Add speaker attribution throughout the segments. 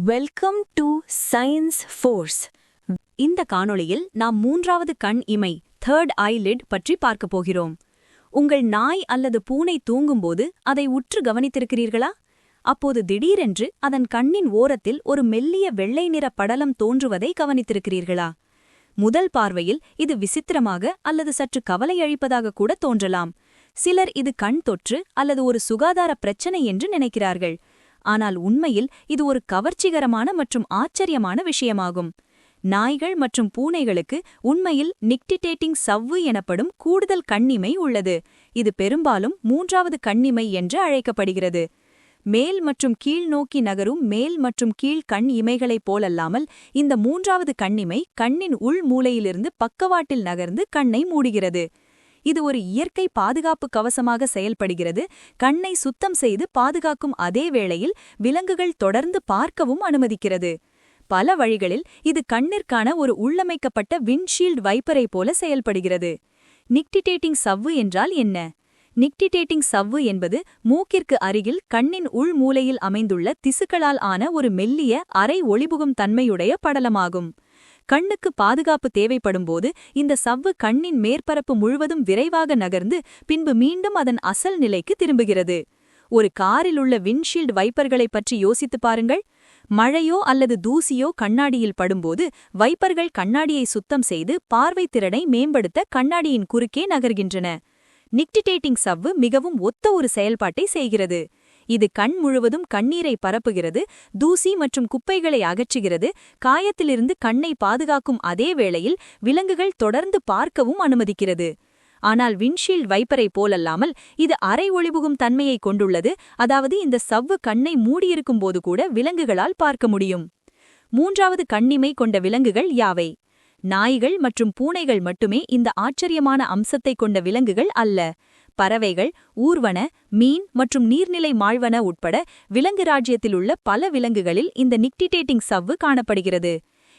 Speaker 1: Welcome to science force. இந்த காணொளியில் நாம் மூன்றாவது கண் இமை தேர்ட் ஐலிட் பற்றி பார்க்கப் போகிறோம். உங்கள் நாய் அல்லது பூனை தூங்கும்போது அதை உற்று கவனித்திருக்கிறீர்களா? அப்போது திடீரென்று அதன் கண்ணின் ஓரத்தில் ஒரு மெல்லிய வெள்ளை நிற படலம் தோன்றுவதை கவனித்திருக்கிறீர்களா? முதல் பார்வையில் இது விசித்திரமாக அல்லது சற்று கவலை அளிப்பதாக கூட தோன்றலாம். சிலர் இது கண் தொற்று அல்லது ஒரு சுகாதார பிரச்சனை என்று நினைக்கிறார்கள். ஆனால் உண்மையில் இது ஒரு கவர்ச்சிகரமான மற்றும் ஆச்சரியமான விஷயமாகும். நாய்கள் மற்றும் பூனைகளுக்கு உண்மையில் நிக்டிடேட்டிங் சவ்வு எனப்படும் கூடுதல் கண்ணிமை உள்ளது. இது பெரும்பாலும் மூன்றாவது கண்ணிமை என்று அழைக்கப்படுகிறது. மேல் மற்றும் கீழ் நோக்கி நகரும் மேல் மற்றும் கீழ் கண் இமைகளைப் போலல்லாமல் இந்த மூன்றாவது கண்ணிமை கண்ணின் உள் மூலையிலிருந்து பக்கவாட்டில் நகர்ந்து கண்ணை மூடுகிறது. இது ஒரு இயற்கை பாதுகாப்பு கவசமாக செயல்படுகிறது. கண்ணை சுத்தம் செய்து பாதுகாக்கும் அதே வேளையில் விலங்குகள் தொடர்ந்து பார்க்கவும் அனுமதிக்கிறது. பல வழிகளில் இது கண்ணிற்கான ஒரு உள்ளமைக்கப்பட்ட விண்ட்ஷீல்ட் வைப்பரை போல செயல்படுகிறது. நிக்டிடேட்டிங் சவ்வு என்றால் என்ன? நிக்டிடேட்டிங் சவ்வு என்பது மூக்கிற்கு அருகில் கண்ணின் உள் மூலையில் அமைந்துள்ள திசுக்களால் ஆன ஒரு மெல்லிய அரை ஒளிபுகும் தன்மையுடைய படலமாகும். கண்ணுக்கு பாதுகாப்பு தேவைப்படும்போது இந்த சவ்வு கண்ணின் மேற்பரப்பு முழுவதும் விரைவாக நகர்ந்து பின்பு மீண்டும் அதன் அசல் நிலைக்கு திரும்புகிறது. ஒரு காரில் உள்ள விண்ட்ஷீல்ட் வைப்பர்களைப் பற்றி யோசித்துப் பாருங்கள். மழையோ அல்லது தூசியோ கண்ணாடியில் படும்போது வைப்பர்கள் கண்ணாடியை சுத்தம் செய்து பார்வை திறனை மேம்படுத்த கண்ணாடியின் குறுக்கே நகர்கின்றன. நிக்டிடேட்டிங் சவ்வு மிகவும் ஒத்த ஒரு செயல்பாட்டை செய்கிறது. இது கண் முழுவதும் கண்ணீரை பரப்புகிறது, தூசி மற்றும் குப்பைகளை அகற்றுகிறது, காயத்திலிருந்து கண்ணை பாதுகாக்கும் அதே வேளையில் விலங்குகள் தொடர்ந்து பார்க்கவும் அனுமதிக்கிறது. ஆனால் விண்ட்ஷீல்ட் வைப்பரை போலல்லாமல் இது அரை ஒளிபுகும் தன்மையை கொண்டுள்ளது. அதாவது இந்த சவ்வு கண்ணை மூடியிருக்கும் போது கூட விலங்குகளால் பார்க்க முடியும். மூன்றாவது கண்ணிமை கொண்ட விலங்குகள் யாவை? நாய்கள் மற்றும் பூனைகள் மட்டுமே இந்த ஆச்சரியமான அம்சத்தை கொண்ட விலங்குகள் அல்ல. பறவைகள், ஊர்வன, மீன் மற்றும் நீர்நிலை மாழ்வன உட்பட விலங்கு ராஜ்யத்தில் உள்ள பல விலங்குகளில் இந்த நிக்டிடேட்டிங் சவ்வு காணப்படுகிறது.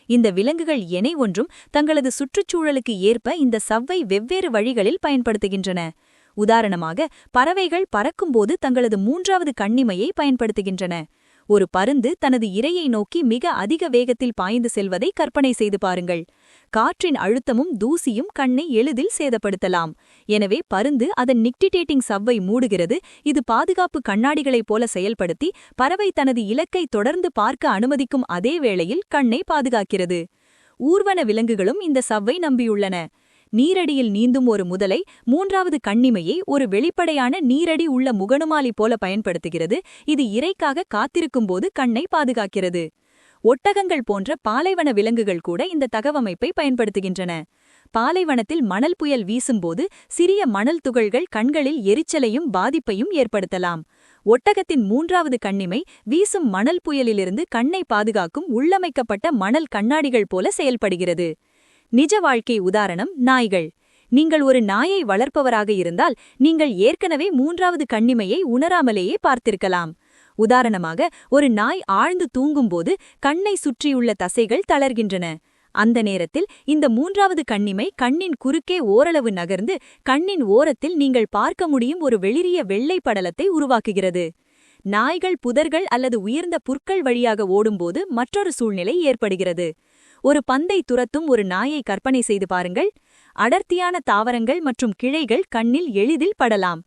Speaker 1: இந்த விலங்குகள் எனை ஒன்றும் தங்களது சுற்றுச்சூழலுக்கு ஏற்ப இந்த சவ்வை வெவ்வேறு வழிகளில் பயன்படுத்துகின்றன. உதாரணமாக, பறவைகள் பறக்கும்போது தங்களது மூன்றாவது கண்ணிமையை பயன்படுத்துகின்றன. ஒரு பருந்து தனது இரையை நோக்கி மிக அதிக வேகத்தில் பாய்ந்து செல்வதை கற்பனை செய்து பாருங்கள். காற்றின் அழுத்தமும் தூசியும் கண்ணை எளிதில் சேதப்படுத்தலாம். எனவே பருந்து அதன் நிக்டிடேட்டிங் சவ்வை மூடுகிறது. இது பாதுகாப்பு கண்ணாடிகளைப் போல செயல்படுத்தி பறவை தனது இலக்கை தொடர்ந்து பார்க்க அனுமதிக்கும் அதே வேளையில் கண்ணை பாதுகாக்கிறது. ஊர்வன விலங்குகளும் இந்த சவ்வை நம்பியுள்ளன. நீரடியில் நீந்தும் ஒரு முதலை மூன்றாவது கண்ணிமையை ஒரு வெளிப்படையான நீரடி உள்ள முகணுமாலி போல பயன்படுத்துகிறது. இது இரைக்காக காத்திருக்கும்போது கண்ணை பாதுகாக்கிறது. ஒட்டகங்கள் போன்ற பாலைவன விலங்குகள் கூட இந்த தகவமைப்பை பயன்படுத்துகின்றன. பாலைவனத்தில் மணல் புயல் வீசும்போது சிறிய மணல் துகள்கள் கண்களில் எரிச்சலையும் பாதிப்பையும் ஏற்படுத்தலாம். ஒட்டகத்தின் மூன்றாவது கண்ணிமை வீசும் மணல் புயலிலிருந்து கண்ணை பாதுகாக்கும் உள்ளமைக்கப்பட்ட மணல் கண்ணாடிகள் போல செயல்படுகிறது. நிஜ வாழ்க்கை உதாரணம் நாய்கள். நீங்கள் ஒரு நாயை வளர்ப்பவராக இருந்தால் நீங்கள் ஏற்கனவே மூன்றாவது கண்ணிமையை உணராமலேயே பார்த்திருக்கலாம். உதாரணமாக, ஒரு நாய் ஆழ்ந்து தூங்கும்போது கண்ணை சுற்றியுள்ள தசைகள் தளர்கின்றன. அந்த நேரத்தில் இந்த மூன்றாவது கண்ணிமை கண்ணின் குறுக்கே ஓரளவு நகர்ந்து கண்ணின் ஓரத்தில் நீங்கள் பார்க்க முடியும் ஒரு வெளிரிய வெள்ளை படலத்தை உருவாக்குகிறது. நாய்கள் புதர்கள் அல்லது உயர்ந்த புற்கள் வழியாக ஓடும்போது மற்றொரு சூழ்நிலை ஏற்படுகிறது. ஒரு பந்தை துரத்தும் ஒரு நாயை கற்பனை செய்து பாருங்கள். அடர்த்தியான தாவரங்கள் மற்றும் கிளைகள் கண்ணில் எளிதில் படலாம்.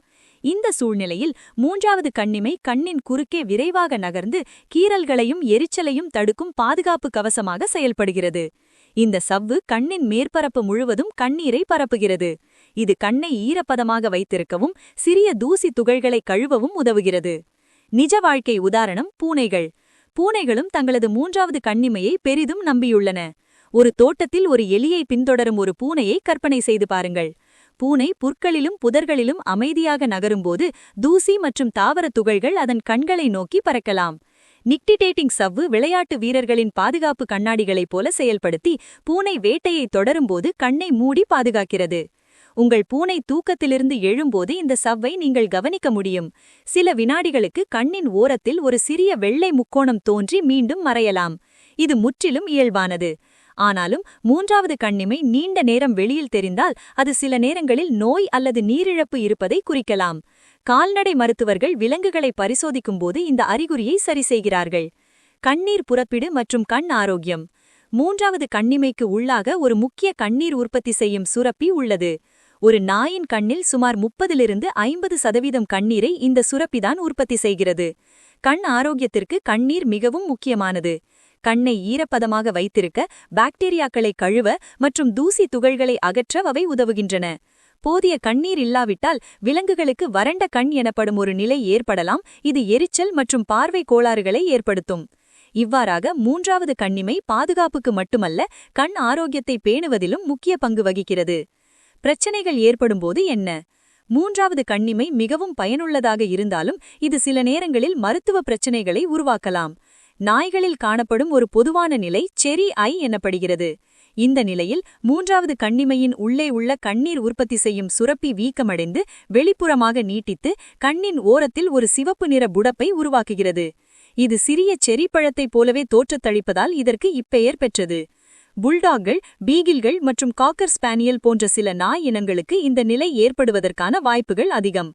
Speaker 1: இந்த சூழ்நிலையில் மூன்றாவது கண்ணிமை கண்ணின் குறுக்கே விரைவாக நகர்ந்து கீறல்களையும் எரிச்சலையும் தடுக்கும் பாதுகாப்பு கவசமாக செயல்படுகிறது. இந்த சவ்வு கண்ணின் மேற்பரப்பு முழுவதும் கண்ணீரை பரப்புகிறது. இது கண்ணை ஈரப்பதமாக வைத்திருக்கவும் சிறிய தூசி துகள்களை கழுவவும் உதவுகிறது. நிஜ வாழ்க்கை உதாரணம் பூனைகள். பூனைகளும் தங்களது மூன்றாவது கண்ணிமையை பெரிதும் நம்பியுள்ளன. ஒரு தோட்டத்தில் ஒரு எலியை பின்தொடரும் ஒரு பூனையை கற்பனை செய்து பாருங்கள். பூனை புற்களிலும் புதர்களிலும் அமைதியாக நகரும்போது தூசி மற்றும் தாவர துகள்கள் அதன் கண்களை நோக்கி பறக்கலாம். நிக்டிடேட்டிங் சவ்வு விளையாட்டு வீரர்களின் பாதுகாப்பு கண்ணாடிகளைப் போல செயல்படுத்தி பூனை வேட்டையை தொடரும்போது கண்ணை மூடி பாதுகாக்கிறது. உங்கள் பூனை தூக்கத்திலிருந்து எழும்போது இந்த சவ்வை நீங்கள் கவனிக்க முடியும். சில வினாடிகளுக்கு கண்ணின் ஓரத்தில் ஒரு சிறிய வெள்ளை முக்கோணம் தோன்றி மீண்டும் மறையலாம். இது முற்றிலும் இயல்பானது. ஆனாலும் மூன்றாவது கண்ணிமை நீண்ட நேரம் வெளியில் தெரிந்தால் அது சில நேரங்களில் நோய் அல்லது நீரிழப்பு இருப்பதை குறிக்கலாம். கால்நடை மருத்துவர்கள் விலங்குகளை பரிசோதிக்கும்போது இந்த அறிகுறியை சரி செய்கிறார்கள். கண்ணீர் புறப்பிடு மற்றும் கண் ஆரோக்கியம். மூன்றாவது கண்ணிமைக்கு உள்ளாக ஒரு முக்கிய கண்ணீர் உற்பத்தி செய்யும் சுரப்பி உள்ளது. ஒரு நாயின் கண்ணில் சுமார் 30-50% கண்ணீரை இந்த சுரப்பிதான் உற்பத்தி செய்கிறது. கண் ஆரோக்கியத்திற்கு கண்ணீர் மிகவும் முக்கியமானது. கண்ணை ஈரப்பதமாக வைத்திருக்க, பாக்டீரியாக்களை கழுவ மற்றும் தூசி துகள்களை அகற்ற அவை உதவுகின்றன. போதிய கண்ணீர் இல்லாவிட்டால் விலங்குகளுக்கு வறண்ட கண் எனப்படும் ஒரு நிலை ஏற்படலாம். இது எரிச்சல் மற்றும் பார்வை கோளாறுகளை ஏற்படுத்தும். இவ்வாறாக மூன்றாவது கண்ணிமை பாதுகாப்புக்கு மட்டுமல்ல, கண் ஆரோக்கியத்தை பேணுவதிலும் முக்கிய பங்கு வகிக்கிறது. பிரச்சனைகள் ஏற்படும்போது என்ன? மூன்றாவது கண்ணிமை மிகவும் பயனுள்ளதாக இருந்தாலும் இது சில நேரங்களில் மருத்துவ பிரச்சனைகளை உருவாக்கலாம். நாய்களில் காணப்படும் ஒரு பொதுவான நிலை செரி ஐ எனப்படுகிறது. இந்த நிலையில் மூன்றாவது கண்ணிமையின் உள்ளே உள்ள கண்ணீர் உற்பத்தி செய்யும் சுரப்பி வீக்கமடைந்து வெளிப்புறமாக நீட்டித்து கண்ணின் ஓரத்தில் ஒரு சிவப்பு நிற புடப்பை உருவாக்குகிறது. இது சிறிய செரி பழத்தைப் போலவே தோற்றத்தளிப்பதால் இதற்கு இப்பெயர் பெற்றது. புல்டாக்கள், பீகில்கள் மற்றும் காக்கர் ஸ்பானியல் போன்ற சில நாய் இனங்களுக்கு இந்த நிலை ஏற்படுவதற்கான வாய்ப்புகள் அதிகம்.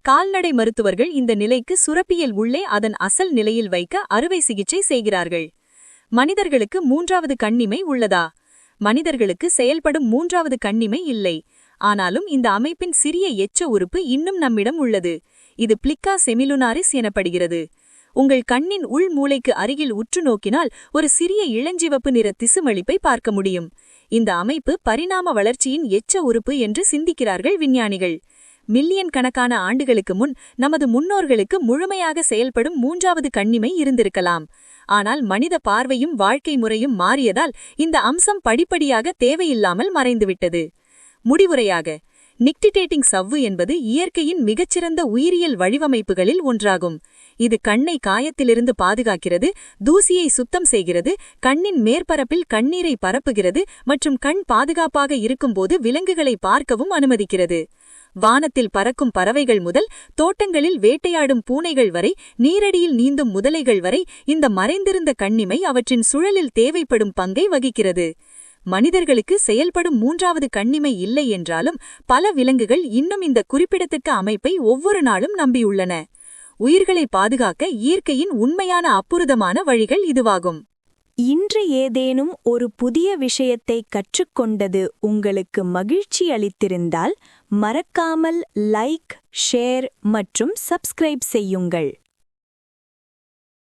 Speaker 1: கால்நடை மருத்துவர்கள் இந்த நிலைக்கு சுரப்பியல் உள்ளே அதன் அசல் நிலையில் வைக்க அறுவை சிகிச்சை செய்கிறார்கள். மனிதர்களுக்கு மூன்றாவது கண்ணிமை உள்ளதா? மனிதர்களுக்கு செயல்படும் மூன்றாவது கண்ணிமை இல்லை. ஆனாலும் இந்த அமைப்பின் சிறிய எச்ச உறுப்பு இன்னும் நம்மிடம் உள்ளது. இது பிளிக்கா செமிலுனாரிஸ் எனப்படுகிறது. உங்கள் கண்ணின் உள் மூளைக்கு அருகில் உற்று நோக்கினால் ஒரு சிறிய இளஞ்சிவப்பு நிற திசுமளிப்பை பார்க்க முடியும். இந்த அமைப்பு பரிணாம வளர்ச்சியின் எச்ச உறுப்பு என்று சிந்திக்கிறார்கள் விஞ்ஞானிகள். மில்லியன் கணக்கான ஆண்டுகளுக்கு முன் நமது முன்னோர்களுக்கு முழுமையாக செயல்படும் மூன்றாவது கண்ணிமை இருந்திருக்கலாம். ஆனால் மனித பார்வையும் வாழ்க்கை முறையும் மாறியதால் இந்த அம்சம் படிப்படியாக தேவையில்லாமல் மறைந்துவிட்டது. முடிவுரையாக, நிக்டிடேட்டிங் சவ்வு என்பது இயற்கையின் மிகச்சிறந்த உயிரியல் வடிவமைப்புகளில் ஒன்றாகும். இது கண்ணை காயத்திலிருந்து பாதுகாக்கிறது, தூசியை சுத்தம் செய்கிறது, கண்ணின் மேற்பரப்பில் கண்ணீரை பரப்புகிறது மற்றும் கண் பாதுகாப்பாக இருக்கும்போது விலங்குகளை பார்க்கவும் அனுமதிக்கிறது. வானத்தில் பறக்கும் பறவைகள் முதல் தோட்டங்களில் வேட்டையாடும் பூனைகள் வரை, நீரடியில் நீந்தும் முதலைகள் வரை இந்த மறைந்திருந்த கண்ணிமை அவற்றின் சுழலில் தேவைப்படும் பங்கை வகிக்கிறது. மனிதர்களுக்கு செயல்படும் மூன்றாவது கண்ணிமை இல்லை என்றாலும் பல விலங்குகள் இன்னும் இந்த குறிப்பிடத்தக்க அமைப்பை ஒவ்வொரு நாளும் நம்பியுள்ளன. உயிர்களை பாதுகாக்க இயற்கையின் உண்மையான அப்புறுதமான வழிகள் இதுவாகும்.
Speaker 2: இன்று ஏதேனும் ஒரு புதிய விஷயத்தை கற்றுக்கொண்டது உங்களுக்கு மகிழ்ச்சி அளித்திருந்தால் மறக்காமல் லைக், ஷேர் மற்றும் சப்ஸ்கிரைப் செய்யுங்கள்.